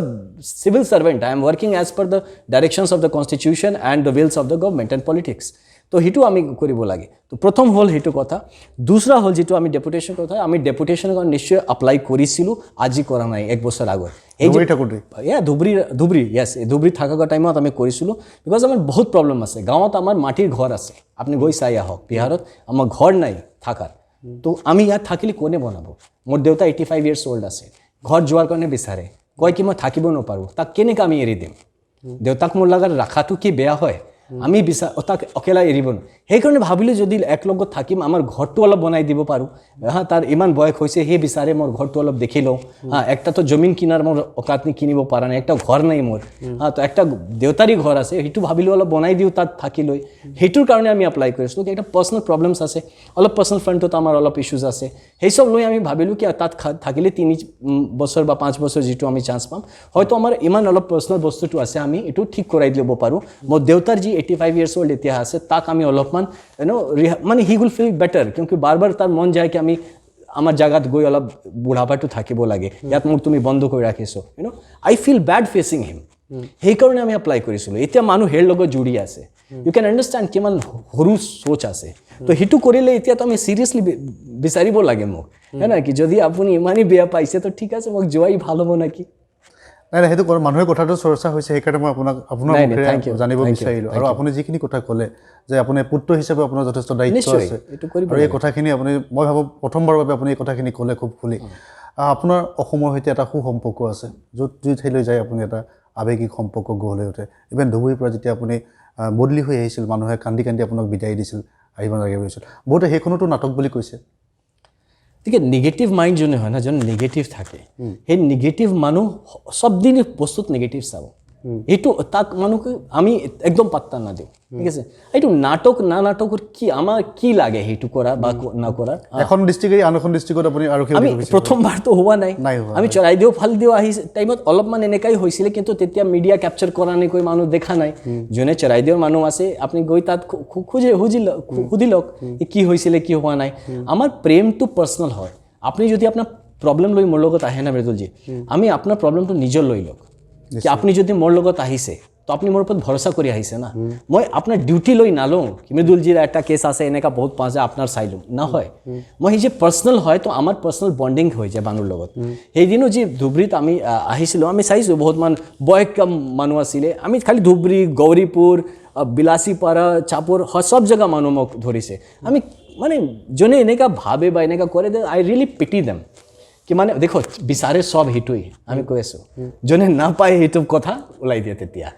civil servant I am working as per the directions of the constitution and the wills of the government and politics তো হিটু আমি কৰিব লাগে তো প্ৰথম হল হিটু কথা দুসৰা হল যেটো আমি ডেপুটেশন কথা আমি ডেপুটেশন নিশ্চয় এপ্লাই কৰিছিলো আজি কৰা নাই এক বছৰ আগত এই যে ধুবৰী ইয়েস ধুবৰী থাকা টাইমত আমি কৰিছিলো বিকজ আমাৰ বহুত প্ৰবলেম আছে গাঁৱত আমাৰ মাটিৰ ঘৰ আছে আপনি গৈ চাই আহক বিহাৰত আমাৰ ঘৰ নাই থাকাৰ তো আমি ইয়াত থাকিলে কোনে বনাব মোৰ দেউতা 85 ইয়াৰ্স ওল্ড আছে ঘৰ যোৱাৰ কাৰণে বিচাৰে কয় কি মই থাকিব নপাৰো তাক কেনেকৈ আমি এৰি দিম দেউতাক মোৰ লগত ৰাখাটো কি বেয়া হয় আমি তাক অকেলা এৰিব সেইকাৰণে ভাবিলো যদি এক লগত থাকিম আমাৰ ঘৰটো অলপ বনাই দিব পাৰো হা তাৰ ইমান বয়স হৈছে হে বিচাৰে মোৰ ঘৰটো অলপ দেখি লওঁ হা একটা তো জমিন কিনাৰ মোৰ অকাতনি কিনিব পাৰা নাই একটা ঘৰ নাই মোৰ হা তো একটা দেউতাৰী ঘৰ আছে হেতু ভাবিলো অলপ বনাই দিও তাত থাকি লৈ হেতুৰ কাৰণে আমি এপ্লাই কৰিছো কি একটা পাৰ্সোনাল প্ৰবলেমছ আছে অলপ পাৰ্সোনাল ফ্ৰণ্টত আমাৰ অলপ ইস্যুজ আছে সেই সব লৈ আমি ভাবিলো কি তাত থাকিলে 3 বছৰ বা 5 বছৰ যেটো আমি চান্স পাম হয়তো আমাৰ ইমান অলপ পাৰ্সোনাল বস্তুটো আছে আমি এটো ঠিক কৰাই দিব পাৰো মোৰ দেউতাৰ যি 85 ইয়ার্স ওল্ড এতিয়া আছে তাক আমি অলপমান মানে হি উইল ফিল বেটার কিউকি বারবার তার মন যায় কি আমি আমার জায়গাত গৈ অলপ বুঢ়াপাটো থাকিব লাগে ইয়াত মোক তুমি বন্ধ কৰি ৰাখিছো আই ফিল ব্যাড ফেসিং হিম সেইকাৰণে আমি এপ্লাই কৰিছিলো এতিয়া মানুহ হেৰ লগত জুৰি আছে ইউ ক্যান আন্ডাৰস্ট্যান্ড কিমান সৰু সোচ আছে তো হিটু কৰিলে এতিয়া তো আমি সিৰিয়াসলি বিচাৰিব লাগে মোক হয় না কি যদি আপুনি ইমানই বেয়া পাইছে তো ঠিক আছে মোক যোৱাই ভাল হ'ব নাকি নাই নাই সেইটো মানুহৰ কথাটো চৰ্চা হৈছে সেইকাৰণে মই আপোনাৰ জানিব বিচাৰিলো আৰু আপুনি যিখিনি কথা ক'লে যে আপুনি পুত্ৰ হিচাপে আপোনাৰ যথেষ্ট দায়িত্ব আছে আৰু এই কথাখিনি আপুনি মই ভাবো প্ৰথমবাৰৰ বাবে আপুনি এই কথাখিনি ক'লে খুব খুলি আপোনাৰ অসমৰ সৈতে এটা সুসম্পৰ্ক আছে য'ত যি ঠাইলৈ যায় আপুনি এটা আৱেগিক সম্পৰ্ক গঢ় লৈ উঠে ইভেন ধুবুৰীৰ পৰা যেতিয়া আপুনি বদলি হৈ আহিছিল মানুহে কান্দি কান্দি আপোনাক বিদায় দিছিল আহিব নালাগে বুলিছিল বহুতে সেইখনতো নাটক বুলি কৈছে ঠিক নেগেটিভ মাইন্ড জনে হয় না জন নেগেটিভ থাকে সেই নেগেটিভ মানুহ সব দিন বস্তুত নেগেটিভ চাব এইটো তাক মানুহক আমি একদম পাত্তা নাদিওঁ ঠিক আছে এইটো নাটকৰ কি আমাৰ কি লাগে সেইটো কৰা বা নকৰা এখন ডিষ্ট্ৰিক্ট আন এখন ডিষ্ট্ৰিক্টত আপুনি আৰক্ষী আমি প্ৰথমবাৰতো হোৱা নাই আমি চৰাইদেউ ফালদিও আহিছে টাইমত অলপমান এনেকাই হৈছিলে কিন্তু তেতিয়া মিডিয়া কেপচাৰ কৰা নাই কৈ মানুহ দেখা নাই যোনে চৰাইদেউৰ মানুহ আছে আপুনি গৈ তাত সুধি লওক কি হৈছিলে কি হোৱা নাই আমাৰ প্ৰেমটো পাৰ্চনেল হয় আপুনি যদি আপোনাৰ প্ৰব্লেম লৈ মোৰ লগত আহে না মৃদুলজী আমি আপোনাৰ প্ৰব্লেমটো নিজৰ লৈ লওক কি আপুনি যদি মোৰ লগত আহিছে তো আপুনি মোৰ ওপৰত ভৰসা কৰি আহিছে না মই আপোনাৰ ডিউটি লৈ নালওঁ কি মৃদুলজীৰ একটা কেছ আছে এনেকা বহুত পাঁচ যায় আপোনাৰ চাই লওঁ নহয় মই সেই যে পাৰ্চনেল হয় তো আমাৰ পাৰ্চনেল বণ্ডিং হৈ যায় মানুহৰ লগত সেইদিনো যি ধুবুৰীত আমি আহিছিলোঁ আমি চাইছোঁ বহুত বয়স মানুহ আছিলে আমি খালি ধুবুৰী গৌৰীপুৰ বিলাসীপাৰা চাপৰ সব জেগা মানুহ মোক ধৰিছে আমি মানে যোনে এনেকা ভাবে বা এনেকা কৰে আই ৰিয়েলি পিটি দেম কি মানে দেখো বিচাৰে সব সেইটোৱেই আমি কৈ আছোঁ যোনে নাপায় সেইটো কথা ওলাই দিয়ে তেতিয়া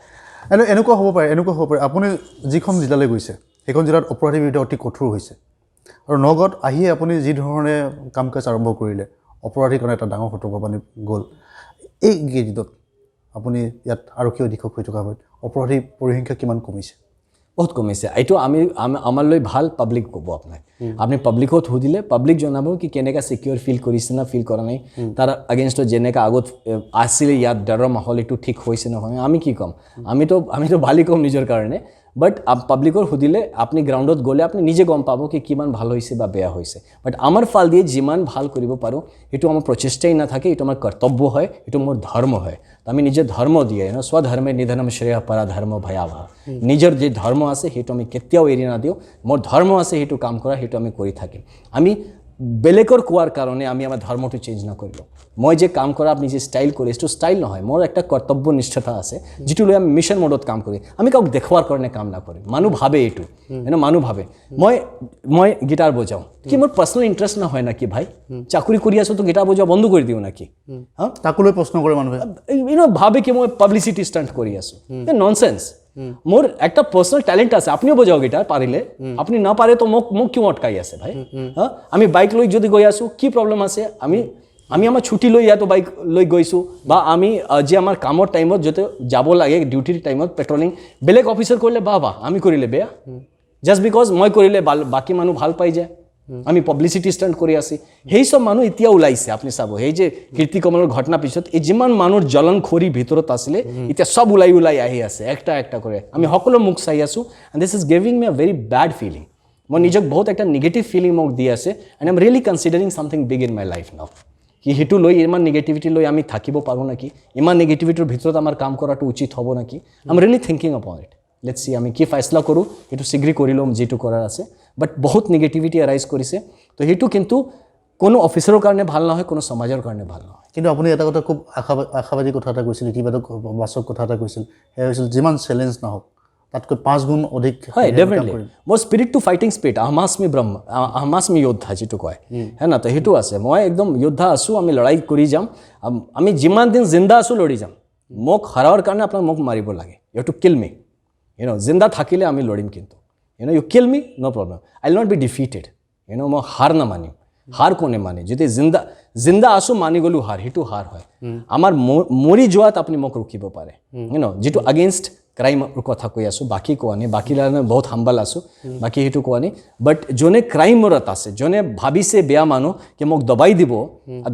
এনেকুৱা হ'ব পাৰে আপুনি যিখন জিলালৈ গৈছে সেইখন জিলাত অপৰাধীৰ বিৰুদ্ধে অতি কঠোৰ হৈছে আৰু নগাঁৱত আহিয়ে আপুনি যি ধৰণে কাম কাজ আৰম্ভ কৰিলে অপৰাধীৰ কাৰণে এটা ডাঙৰ সতৰ্কবাণী গ'ল এই কেইদিনত আপুনি ইয়াত আৰক্ষী অধীক্ষক হৈ থকা হয় অপৰাধী পৰিসংখ্যা কিমান কমিছে বহুত কমিছে এইটো আমালৈ ভাল পাব্লিক ক'ব আপোনাক আপুনি পাব্লিকত সুধিলে পাব্লিক জনাব কি কেনেকৈ চিকিউৰ ফিল কৰিছে না ফিল কৰা নাই তাৰ এগেইনষ্টত যেনেকৈ আগত আছিলে ইয়াত ডৰৰ মাহল এইটো ঠিক হৈছে নহয় আমি কি ক'ম আমিতো ভালেই ক'ম নিজৰ কাৰণে বাট পাব্লিকৰ সুধিলে আপুনি গ্ৰাউণ্ডত গ'লে আপুনি নিজে গম পাব কি কিমান ভাল হৈছে বা বেয়া হৈছে বাট আমাৰ ফাল দিয়ে যিমান ভাল কৰিব পাৰোঁ সেইটো আমাৰ প্ৰচেষ্টাই নাথাকে এইটো আমাৰ কৰ্তব্য হয় এইটো মোৰ ধৰ্ম হয় আমি নিজে ধৰ্ম দিয়ে স্বধৰ্মে নিধনম শ্ৰেয় পৰাধৰ্ম ভয়াৱহ নিজৰ যে ধৰ্ম আছে সেইটো আমি কেতিয়াও এৰি নাদিওঁ মোৰ ধৰ্ম আছে সেইটো কাম কৰা সেইটো আমি কৰি থাকিম আমি বেলেগৰ কোৱাৰ কাৰণে আমি আমাৰ ধৰ্মটো চেঞ্জ নকৰিলোঁ মই যে কাম কৰা আপুনি যে ষ্টাইল কৰি এইটো ষ্টাইল নহয় মোৰ একটা কৰ্তব্যনিষ্ঠতা আছে যিটো লৈ আমি মিছন মোডত কাম কৰি আমি কাউক দেখুৱাৰ কাৰণে কাম নকৰিম মানুহ ভাবে এইটো মানুহ ভাবে মই গিটাৰ বজাওঁ কি মোৰ পাৰ্চনেল ইণ্টাৰেষ্ট নহয় নাকি ভাই চাকৰি কৰি আছোঁ তো গিটাৰ বজোৱা বন্ধ কৰি দিওঁ নাকি তাকো লৈ প্ৰশ্ন কৰে মানুহে ভাবে কি মই পাব্লিচিটি ষ্টাণ্ট কৰি আছোঁ ননচেন্স মোৰ একটা পাৰ্চনেল ট্যালেন্ট আছে আপনিও বজাও গিটাৰ পাৰিলে আপুনি নাপাৰে তো মোক কিয় অটকাই আছে ভাই আমি বাইক লৈ যদি গৈ আছোঁ কি প্ৰব্লেম আছে আমি আমাৰ ছুটি লৈ ইয়াতো বাইক লৈ গৈছোঁ বা আমি যে আমাৰ কামৰ টাইমত য'তে যাব লাগে ডিউটিৰ টাইমত পেট্ৰলিং বেলেগ অফিচাৰ কৰিলে বাহ আমি কৰিলে বেয়া জাষ্ট বিকজ মই কৰিলে বাকী মানুহ ভাল পাই যায় আমি পাব্লিচিটি ষ্টাণ্ট কৰি আছি সেই সব মানুহ এতিয়া ওলাইছে আপুনি চাব সেই যে কীৰ্তি কমলৰ ঘটনা পিছত এই যিমান মানুহৰ জ্বলনখৰি ভিতৰত আছিলে এতিয়া সব ওলাই আহি আছে একটা কৰে আমি সকলো মুখ চাই আছোঁ and this is giving me a very bed feeling মই নিজক বহুত একটা নিগেটিভ ফিলিং মোক দি আছে and I am really considering something big in my life now কি সেইটো লৈ ইমান নিগেটিভিটি লৈ আমি থাকিব পাৰোঁ নেকি ইমান নিগেটিভিটিৰ ভিতৰত আমাৰ কাম কৰাটো উচিত হ'ব নেকি আই এম ৰিয়েলি থিংকিং আপন ইট লেটছ সি আমি কি ফেচলা কৰোঁ সেইটো শীঘ্ৰেই কৰি ল'ম যিটো কৰাৰ আছে বাট বহুত নিগেটিভিটি এৰাইজ কৰিছে তো সেইটো কিন্তু কোনো অফিচাৰৰ কাৰণে ভাল নহয় কোনো সমাজৰ কাৰণে ভাল নহয় কিন্তু আপুনি এটা কথা খুব আশাবাদী কথা এটা কৈছিল ইতিবাচক বাচক কথা এটা কৈছিল সেয়া হৈছিল যিমান চেলেঞ্জ নহওক তাতকৈ 5 গুণ অধিক হয় ডেফিনেটলি মোৰ স্পিৰিট টু ফাইটিং স্পিৰিট আহমাস্মি ব্ৰহ্ম আহমাস্মি যোদ্ধা যিটো কয় হয় না তো সেইটো আছে মই একদম যোদ্ধা আছোঁ আমি লৰাই কৰি যাম আমি যিমান দিন জিন্দা আছোঁ লৰি যাম মোক হৰাৰ কাৰণে আপোনাক মোক মাৰিব লাগে ইউ টু কিল মি জিন্দা থাকিলে আমি লৰিম কিন্তু U kill me know' problem I will not be defeated মই হাৰ নামানিম হাৰ কোনে মানে যদি জিন্দা আছোঁ মানি গ'লোঁ হাৰ সেইটো হাৰ হয় আমাৰ মৰি যোৱাত আপুনি মোক ৰখিব পাৰে যিটো আগেইনষ্ট ক্ৰাইমৰ কথা কৈ আছোঁ বাকী কোৱা নাই বাকী বহুত হাম্বল আছোঁ বাকী সেইটো কোৱা নাই বাট যোনে ক্ৰাইমৰত আছে যোনে ভাবিছে বেয়া মানুহ কি মোক দবাই দিব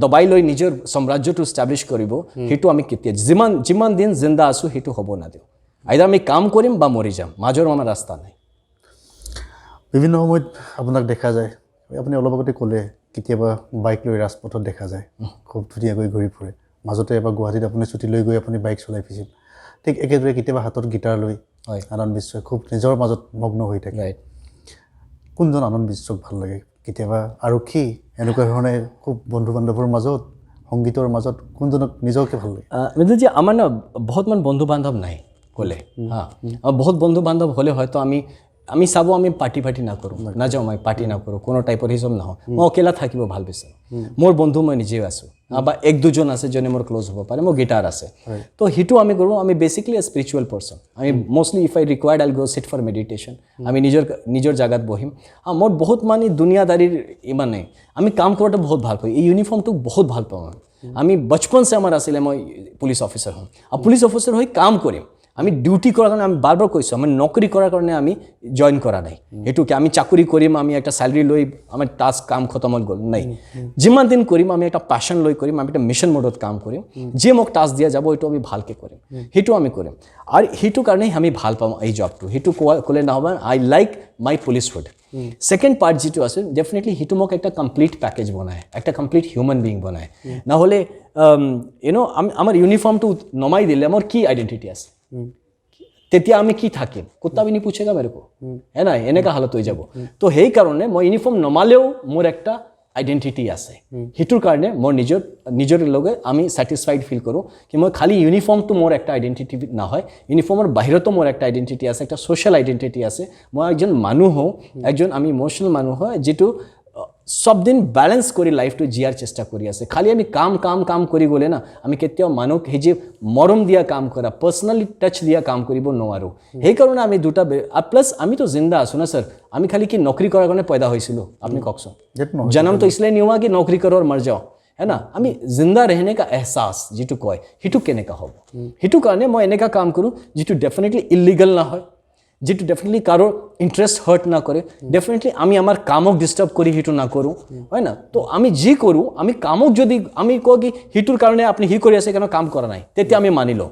দবাই লৈ নিজৰ সাম্ৰাজ্যটো ষ্টাব্লিছ কৰিব সেইটো আমি কেতিয়া যিমান দিন জিন্দা আছোঁ সেইটো হ'ব নাদিওঁ আইদাৰ আমি কাম কৰিম বা মৰি যাম মাজৰ আমাৰ ৰাস্তা নাই বিভিন্ন সময়ত আপোনাক দেখা যায় আপুনি অলপ আগতে ক'লে কেতিয়াবা বাইক লৈ ৰাজপথত দেখা যায় খুব ধুনীয়াকৈ ঘূৰি ফুৰে মাজতে এবাৰ গুৱাহাটীত আপুনি ছুটি লৈ গৈ আপুনি বাইক চলাই ফুৰিছিল ঠিক একেদৰে কেতিয়াবা হাতত গিটাৰ লৈ আনন্দ বিশ্বই খুব নিজৰ মাজত মগ্ন হৈ থাকে কোনজন আনন্দ বিশ্বক ভাল লাগে কেতিয়াবা আৰক্ষী এনেকুৱা ধৰণে খুব বন্ধু বান্ধৱৰ মাজত সংগীতৰ মাজত কোনজনক নিজকে ভাল লাগে মৃদুলজী আমাৰ না বহুত মান বন্ধু বান্ধৱ নাই ক'লে বহুত বন্ধু বান্ধৱ হ'লে হয়তো আমি আমি চাব আমি পাৰ্টি নকৰোঁ নাযাওঁ মই পাৰ্টি নকৰোঁ কোনো টাইপৰ হিচাপ নহয় মই অকেলা থাকিব ভাল বিচাৰোঁ মোৰ বন্ধু মই নিজেও আছোঁ বা এক দুজন আছে যোনে মোৰ ক্ল'জ হ'ব পাৰে মোৰ গিটাৰ আছে তো সেইটো আমি কৰোঁ আমি বেচিকলি এ স্পিৰিচুৱেল পাৰ্চন আমি মষ্টলি ইফ আই ৰিকুৱাৰ্ড আইল গো চিট ফৰ মেডিটেশ্যন আমি নিজৰ জাগাত বহিম মোৰ বহুত মানে দুনিয়াদাৰীৰ ইমানে আমি কাম কৰোঁতে বহুত ভাল পাওঁ এই ইউনিফৰ্মটো বহুত ভাল পাওঁ আমি বচপনছে আমাৰ আছিলে মই পুলিচ অফিচাৰ হ'ম আৰু পুলিচ অফিচাৰ হৈ কাম কৰিম আমি ডিউটি কৰাৰ কাৰণে আমি বাৰ কৈছোঁ আমি নকৰি কৰাৰ কাৰণে আমি জইন কৰা নাই সেইটোকে আমি চাকৰি কৰিম আমি একটা স্যালাৰি লৈ আমাৰ টাস্ক কাম খতম হৈ গ'ল নাই যিমান দিন কৰিম আমি একটা প্যাশন লৈ কৰিম আমি একটা মিশন মোডত কাম কৰিম যে মোক টাস্ক দিয়া যাব এইটো আমি ভালকে কৰিম সেইটো আমি কৰিম আৰু সেইটো কাৰণে আমি ভাল পাওঁ এই জবটো সেইটো ক'লে নহ'ব আই লাইক মাই পুলিচহুড সেকেন্ড পার্ট যেটো আছে ডেফিনেটলি হিটো মোক একটা কমপ্লিট প্যাকেজ বনায় একটা কমপ্লিট হিউম্যান বিং বনায় না হলে আমার ইউনিফর্মটো নমাই দিলে আমার কি আইডেন্টিটি আছে তেতিয়া আমি কি থাকিম কুত্তা भी नहीं पूछेगा मेरे को है ना এনেকা হালত হৈ যাব তো সেই কাৰণে মই ইউনিফৰ্ম নমালেও মোৰ একটা আইডেন্টিটি আছে হিটোৰ কাৰণে মই নিজৰ লগে আমি স্যাটিসফাইড ফিল কৰোঁ কি মই খালি ইউনিফৰ্মটো মোৰ একটা আইডেন্টিটি না হয় ইউনিফৰ্মৰ বাহিৰতো মোৰ একটা আইডেন্টিটি আছে একটা সোশ্যাল আইডেন্টিটি আছে মই একজন মানুহ হওঁ একজন আমি ইমোশনাল মানুহ হয় যেটো সব দিন ব্যালেন্স কৰি লাইফটো জিয়াৰ চেষ্টা কৰি আছে খালি আমি কাম কৰি গলে না আমি কেতিয়াও মানুহ হে যে মৰম দিয়া কাম কৰা পাৰ্সোনালি টাচ দিয়া কাম কৰিব নোৱাৰো সেই কাৰণে আমি দুটা প্লাস আমি তো জিন্দা আছো না স্যাৰ আমি খালি কি নকৰি কৰাৰ কাৰণে पैदा হৈছিলো আপুনি কওকচোন জন্ম তো इसलिए नहीं हुआ कि नौकरी करो और मर जाओ है ना আমি জিন্দা रहने का एहसास যেটো কয় হিটো কেনেকা হ'ব হিটো কাৰণে মই এনেকা কাম কৰো যেটো ডেফিনেটলি ইলিগাল না হয় যেটো ডেফিনেটলি কারো ইন্টারেস্ট হার্ট না করে ডেফিনেটলি আমি আমার কামক ডিস্টার্ব করি হিটু না করু হয় না তো আমি যি করু আমি কামক যদি আমি কই কি হিটুর কারণে আপনি হি কৰি আছে কেন কাম কৰা নাই তেতিয়া আমি মানিলো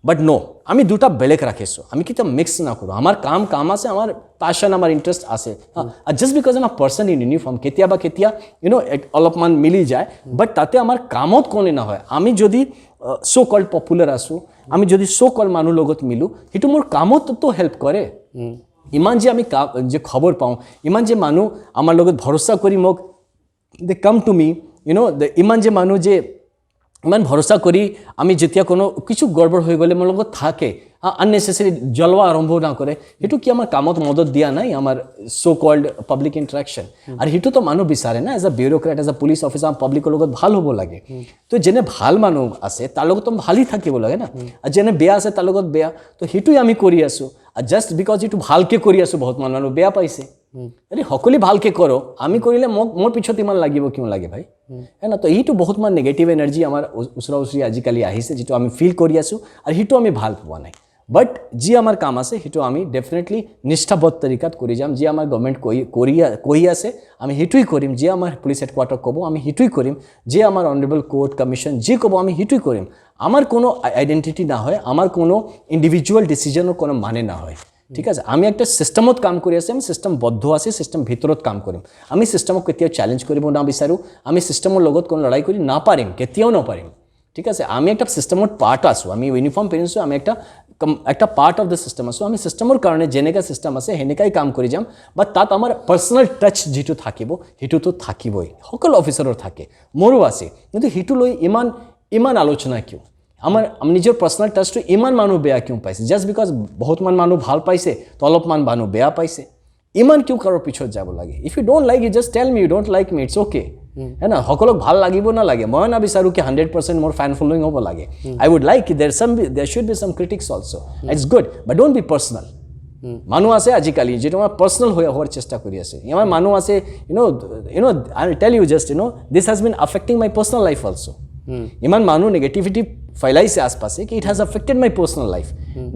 বাট নো আমি দুটা বেলেগ ৰাখিছো আমি কিটা মিক্স না করু আমার কাম আছে আমার প্যাশন আমার ইন্টারেস্ট আছে just because I am a person in uniform কেতিয়া অলপমান মিলি যায় বাট তাতে আমার কামত কোনে না হয় আমি যদি সো কল্ড পপুলার আছো আমি যদি সো কল মানুহ লগত মিলু হিটো মোৰ কামত তো হেল্প কৰে ইমান যে আমি যে খবৰ পাওঁ ইমান যে মানুহ আমাৰ লগত ভৰসা কৰি মোক দে কাম টু মি ইমান যে মানুহ যে ইমান ভৰসা কৰি আমি যেতিয়া কোনো কিছু গড়বড় হৈ গলে মোৰ লগত থাকে unnecessary জলৱা আৰম্ভ না কৰে হেতু কি আমাৰ কামত মদত দিয়া নাই আমাৰ সো কল্ড পাব্লিক ইন্টাৰেকশন আৰু হেতু তো মানুহ বিচাৰে না as a bureaucrat as a police officer পাব্লিকৰ লগত ভাল হ'ব লাগে তো যেনে ভাল মানুহ আছে তাৰ লগত ভালি থাকিব লাগে না আৰু যেনে বেয়া আছে তাৰ লগত বেয়া তো হেতুই আমি কৰি আছো জাস্ট বিকজ ইটো ভালকে কৰি আছো বহুত মানুহ বেয়া পাইছে আরে সকলি ভালকে করো আমি করিলে মোর পিছত ইমান লাগিব কিয় লাগে ভাই है ना तो এইটো বহুত মান নেগেটিভ এনার্জি আমার উসরা উসরি আজিকালি আহিছে যেটো আমি ফিল কৰি আছো আৰু হিটো আমি ভাল পোৱা নাই বাট যি আমাৰ কাম আছে হিটো আমি ডেফিনেটলি নিষ্ঠাবদ্ধ তৰিকাত কৰি যাম যি আমাৰ গভৰ্নমেন্ট কই আছে আমি হিটোই কৰিম যি আমাৰ পুলিচ হেডকোয়াৰ্টাৰ কব আমি হিটোই কৰিম যি আমাৰ অনাৰেবল কোৰ্ট কমিশন যি কব আমি হিটোই কৰিম আমাৰ কোনো আইডেন্টিটি না হয় আমাৰ কোনো ইন্ডিভিজুয়াল ডিসিশনৰ কোনো মানে না হয় ঠিক আছে আমি একটা সিস্টেমত কাম কৰি আছে আমি সিস্টেম বদ্ধ আছে সিস্টেম ভিতৰত কাম কৰিম আমি সিস্টেমক কেতিয়াও চ্যালেঞ্জ কৰিব না বিচাৰো আমি সিস্টেমৰ লগত কোনো লড়াই কৰি না পাৰিম কেতিয়াও না পাৰিম ঠিক আছে আমি একটা সিস্টেমত পাৰ্ট আছো আমি ইউনিফৰ্ম পিন্ধিছো আমি একটা পাৰ্ট অফ দ্য সিস্টেম আছো আমি সিস্টেমৰ কাৰণে যেনেকা সিস্টেম আছে হেনেকাই কাম কৰি যাম বা তাত আমাৰ পাৰ্সোনাল টাচ যেটো থাকিব হেতু তো থাকিবই সকল অফিসাৰৰ থাকে মোৰো আছে কিন্তু হেতু লৈ ইমান আলোচনা কিয় আমাৰ নিজৰ পার্সোনাল টাচটো ইমান মানুহ বেয়া কিয় পাইছে জাস্ট বিকজ বহুত মানুহ ভাল পাইছে তো অলপমান মানুহ বেয়া পাইছে ইমান কিয় কাৰো পিছত যাব লাগে if you don't like it just tell me you don't like me it's okay है ना সকলক ভাল লাগিব না লাগে মই না বিচাৰো কি 100% মোৰ ফ্যান ফলোইং হ'ব লাগে I would like there should be some critics also it's good but don't be personal মানুহ আছে আজিকালি যেটো আমাৰ পাৰ্সোনাল হোৱাৰ চেষ্টা কৰি আছে ইমান মানুহ আছে I will tell you just this has been affecting my personal life also ইমান মানুহ নেগেটিভিটি ফেলাইছে আশপাশে কি it has affected my personal life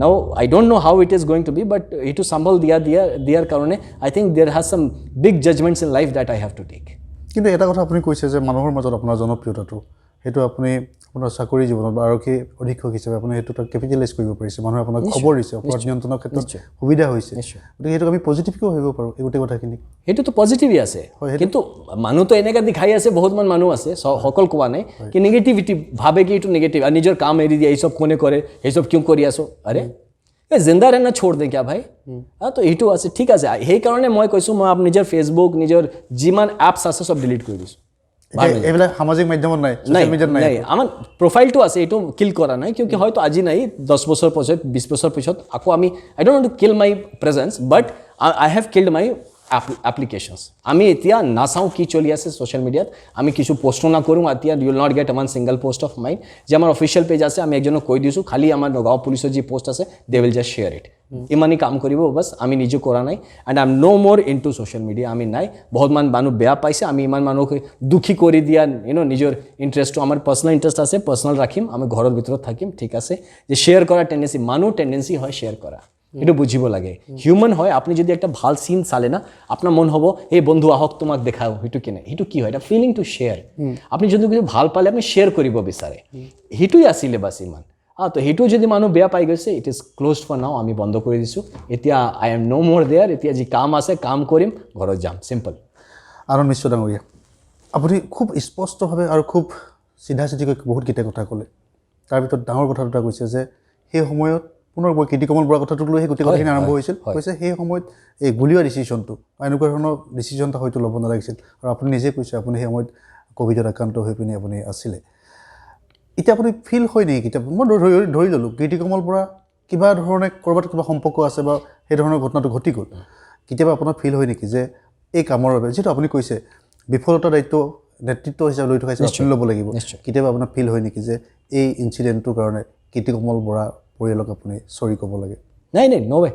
now I don't know how it is going to be but ইটো সম্বল দিয়াৰ কাৰণে I think there has some big judgements in life that I have to take কিন্তু এটা কথা আপুনি কৈছে যে মানুহৰ মাজত আপোনাৰ জনপ্ৰিয়তাটো সেইটো আপুনি আপোনাৰ চাকৰি জীৱনত বা আৰক্ষী অধীক্ষক হিচাপে আপুনি সেইটো কেপিটেলাইজ কৰিব পাৰিছে মানুহে আপোনাক খবৰ দিছে অপৰাধ নিয়ন্ত্ৰণৰ ক্ষেত্ৰত সুবিধা হৈছে গতিকে সেইটো আমি পজিটিভকৈ ভাবিব পাৰোঁ এই গোটেই কথাখিনি সেইটো তো পজিটিভই আছে কিন্তু মানুহ তো এনেকা দেখাই আছে বহুত মানুহ আছে সকল কোৱা নাই কি নেগেটিভিটি ভাবে কি এইটো নেগেটিভ আৰু নিজৰ কাম এৰি দিয়ে এইসব কোনে কৰে এইসব কিয় কৰি আছো আৰে জিন্দা रहना छोड़ दे क्या भाई তো এইটো আছে ঠিক আছে সেই কাৰণে মই কৈছো মই নিজৰ ফেসবুক নিজৰ যিমান এপছ আছে সব ডিলিট কৰি দিছো এইবিলাক সামাজিক মাধ্যমত নাই, নাই ছ'চিয়েল মিডিয়াত নাই। নাই আমাৰ প্ৰফাইলটো আছে, এইটো কিল কৰা নাই কিয় হয়তো আজি নাই 10 বছৰ পিছত 20 বছৰ পিছত আকৌ আমি I don't want to kill my presence but I have killed my applications. আমি এতিয়া নাচাওঁ কি চলি আছে ছ'চিয়েল মিডিয়াত, আমি কিছু পোষ্টো নকৰোঁ এতিয়া, you will not get one single post of mine. যে আমাৰ অফিচিয়েল পেজ আছে আমি একজনক কৈ দিছোঁ খালি আমাৰ নগাঁও পুলিচৰ যি পোষ্ট আছে they will just share it, ইমানেই কাম কৰিব বাছ। আমি নিজে কৰা নাই এণ্ড আই এম ন' মোৰ ইন টু ছ'চিয়েল মিডিয়া, আমি নাই। বহুত মানুহ বেয়া পাইছে, আমি ইমান মানুহক দুখী কৰি দিয়া নিজৰ ইণ্টাৰেষ্টটো, আমাৰ পাৰ্চনেল ইণ্টাৰেষ্ট আছে, পাৰ্চনেল ৰাখিম, আমি ঘৰৰ ভিতৰত থাকিম, ঠিক আছে। যে শ্বেয়াৰ কৰা টেণ্ডেঞ্চি হয় শ্বেয়াৰ কৰা, এইটো বুজিব লাগে। হিউমেন হয়, আপুনি যদি একটা ভাল চিন চালে না আপোনাৰ মন হ'ব এই বন্ধু আহক তোমাক দেখাও, সেইটো কেনে, সেইটো কি হয়, এটা ফিলিং টু শ্বেয়াৰ। আপুনি যদি কিছু ভাল পালে আপুনি শ্বেয়াৰ কৰিব বিচাৰে, সেইটোৱে আছিলে বাছ ইমান। তো সেইটো যদি মানুহ বেয়া পাই গৈছে, ইট ইজ ক্ল'জড ফৰ নাও, আমি বন্ধ কৰি দিছোঁ এতিয়া। আই এম ন' মোৰ দেয়াৰ, এতিয়া যি কাম আছে কাম কৰিম, ঘৰত যাম, চিম্পল। আনন্দ মিশ্ৰ ডাঙৰীয়া, আপুনি খুব স্পষ্টভাৱে আৰু খুব চিধা চিধিকৈ বহুতকেইটা কথা ক'লে। তাৰ ভিতৰত ডাঙৰ কথা দুটা কৈছে যে সেই সময়ত পুনৰ কীৰ্তিকমল বৰাৰ কথাটোক লৈ সেই গোটেই কথাখিনি আৰম্ভ হৈছিল। কৈছে সেই সময়ত এই গুলীয়া ডিচিশ্যনটো এনেকুৱা ধৰণৰ ডিচিশ্যন এটা হয়তো ল'ব নালাগিছিল, আৰু আপুনি নিজে কৈছে আপুনি সেই সময়ত ক'ভিডত আক্ৰান্ত হৈ পিনি আপুনি আছিলে। এতিয়া আপুনি ফিল হয় নেকি কেতিয়াবা, মই ধৰি ল'লোঁ কীৰ্তিকমল বৰা কিবা ধৰণে ক'ৰবাত কিবা সম্পৰ্ক আছে বা সেই ধৰণৰ ঘটনাটো ঘটি গ'ল, কেতিয়াবা আপোনাৰ ফিল হয় নেকি যে এই কামৰ বাবে, যিহেতু আপুনি কৈছে বিফলতা দায়িত্ব নেতৃত্ব হিচাপে লৈ থকা হিচাপে আপুনি ল'ব লাগিব, কেতিয়াবা আপোনাৰ ফিল হয় নেকি যে এই ইনচিডেণ্টটোৰ কাৰণে কীৰ্তিকমল বৰা পৰিয়ালক আপুনি চৰি ক'ব লাগে? নাই নাই, ন' ৱে,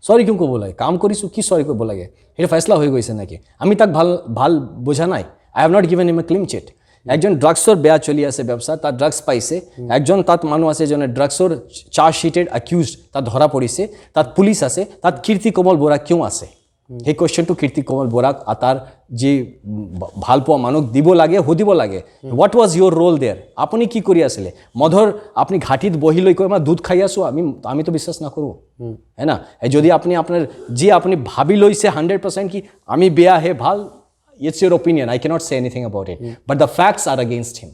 চৰি কিয় ক'ব লাগে? কাম কৰিছোঁ, কি চৰি ক'ব লাগে? সেইটো ফেচলা হৈ গৈছে নেকি? আমি তাক ভাল বুজা নাই। I have not given him a clean chit. একজন ড্ৰাগছৰ বেয়া চলি আছে ব্যৱস্থা, তাত ড্ৰাগছ পাইছে, একজন তাত মানুহ আছে যোনে ড্ৰাগছৰ চাৰ্জশ্বিটেড একিউজড, তাত ধৰা পৰিছে, তাত পুলিচ আছে, তাত কীৰ্তিকমল বৰা কিয় আছে? সেই কুৱেশ্যনটো কীৰ্তিকমল বৰাক তাৰ যি ভাল পোৱা মানুহক দিব লাগে, সুধিব লাগে, what was your role there? আপুনি কি কৰি আছিলে? মধুৰ আপুনি ঘাটিত বহি লৈ কৈ মই দুধ খাই আছোঁ, আমিতো বিশ্বাস নকৰোঁ, হয় না? যদি আপুনি আপোনাৰ যি আপুনি ভাবি লৈছে 100% কি আমি বেয়া হে ভাল, it's your opinion, I can't say anything about it, but the facts are against him.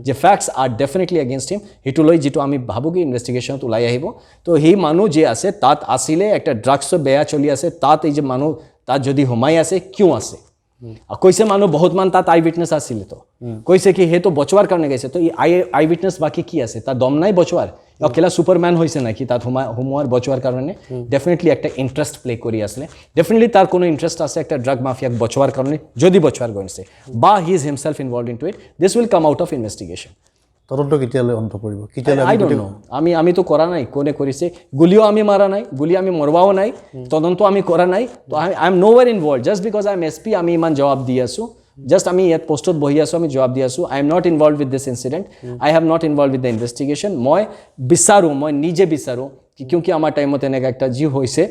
যে facts are definitely against him, সেইটো লৈ যিটো আমি ভাবোঁ কি ইনভেষ্টিগেশ্যনত ওলাই আহিব। তো সেই মানুহ যে আছে তাত আছিলে, একটা ড্ৰাগছৰ বেয়া চলি আছে, তাত এই যে মানুহ তাত যদি সোমাই আছে কিয় আছে? কৈছে মানুহ বহুত মান তাত আই উইটনেছ আছিলে, তো কৈছে কি সেইটো বচোৱাৰ কাৰণে গৈছে, তো আই উইটনেছ বাকী কি আছে? তাৰ দম নাই বচোৱাৰ, অকেলা ছুপাৰমেন হৈছে নাকি তাত সোমোৱাৰ বচোৱাৰ কাৰণে? ডেফিনেটলি একটা ইণ্টাৰেষ্ট প্লে কৰি আছিলে, ডেফিনেটলি তাৰ কোনো ইণ্টাৰেষ্ট আছে একটা ড্ৰাগ মাফিয়াক বচোৱাৰ কাৰণে, যদি বচোৱাৰ গৈছে বা he is himself involved in to it, this will come out of investigation. তদন্ত কেতিয়ালৈ অন্ত পৰিব? কেতিয়ালৈ? আই ডোণ্ট নো, আমিতো কৰা নাই, কোনে কৰিছে? গুলিও আমি মাৰা নাই, গুলি আমি মৰৱাও নাই, তদন্ত আমি কৰা নাই। তো I am nowhere involve, just because I am S P আমি ইমান জবাব দি আছোঁ, জাষ্ট আমি ইয়াত পোষ্টত বহি আছোঁ, আমি জবাব দি আছোঁ। I am not involve with this incident, I have not involve with the investigation. মই বিচাৰোঁ, মই নিজে বিচাৰোঁ কিয়কি আমাৰ টাইমত এনেকৈ একটা যি হৈছে,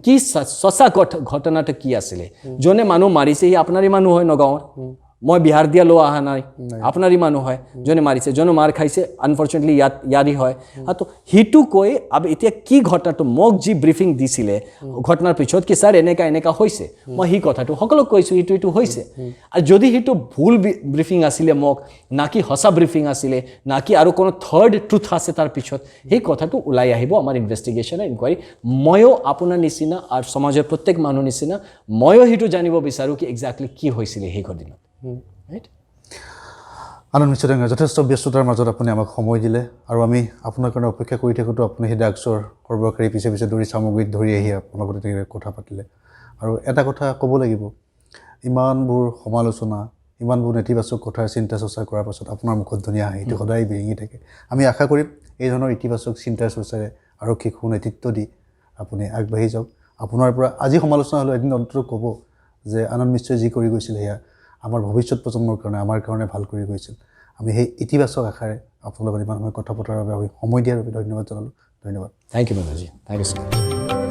কি সঁচা ঘটনাটো কি আছিলে? যোনে মানুহ মাৰিছে সি আপোনাৰে মানুহ হয় নগাঁৱৰ, মই বিহাৰ দিয়া লৈ অহা নাই, আপোনাৰে মানুহ হয়। যোনে মাৰিছে, যোনে মাৰ খাইছে আনফৰ্চুনেটলি ইয়াৰে হয়। তো সেইটো কৈ এতিয়া কি ঘটনাটো মোক যি ব্ৰিফিং দিছিলে ঘটনাৰ পিছত কি ছাৰ এনেকা হৈছে, মই সেই কথাটো সকলোক কৈছোঁ এইটো হৈছে। আৰু যদি সেইটো ভুল ব্ৰিফিং আছিলে মোক, নাকি সঁচা ব্ৰিফিং আছিলে, নাকি আৰু কোনো থাৰ্ড ট্ৰুথ আছে তাৰ পিছত, সেই কথাটো ওলাই আহিব আমাৰ ইনভেষ্টিগেশ্যনৰ ইনকুৱাৰী। ময়ো আপোনাৰ নিচিনা আৰু সমাজৰ প্ৰত্যেক মানুহৰ নিচিনা ময়ো সেইটো জানিব বিচাৰোঁ কি এক্সেক্টলি কি হৈছিলে সেই ঘটনাত। আনন্দ মিশ্ৰ ডাঙৰীয়া, যথেষ্ট ব্যস্ততাৰ মাজত আপুনি আমাক সময় দিলে, আৰু আমি আপোনাৰ কাৰণে অপেক্ষা কৰি থাকোঁতো আপুনি সেই ড্ৰাগছৰ সৰবৰাহকাৰী পিছে দৌৰি সামগ্ৰীত ধৰি আহি আপোনাৰ লগত তেনেকৈ কথা পাতিলে। আৰু এটা কথা ক'ব লাগিব, ইমানবোৰ সমালোচনা, ইমানবোৰ নেতিবাচক কথাৰ চিন্তা চৰ্চা কৰাৰ পাছত আপোনাৰ মুখত ধুনীয়া হাঁহি সেইটো সদায় বিৰিঙি থাকে। আমি আশা কৰিম এই ধৰণৰ ইতিবাচক চিন্তা চৰ্চাৰে আৰক্ষীক সুনেতৃত্ব দি আপুনি আগবাঢ়ি যাওক। আপোনাৰ পৰা আজি সমালোচনা হ'লেও এদিন অন্তত ক'ব যে আনন্দ মিশ্ৰই যি কৰি গৈছিল সেয়া আমাৰ ভৱিষ্যত প্ৰজন্মৰ কাৰণে, আমাৰ কাৰণে ভাল কৰি গৈছিল। আমি সেই ইতিবাচক আশাৰে আপোনাৰ লগত ইমান সময় কথা পতাৰ বাবে, সময় দিয়াৰ বাবে ধন্যবাদ জনালোঁ। ধন্যবাদ। থেংক ইউ মনোজি, থেংক ইউ সো মাচ।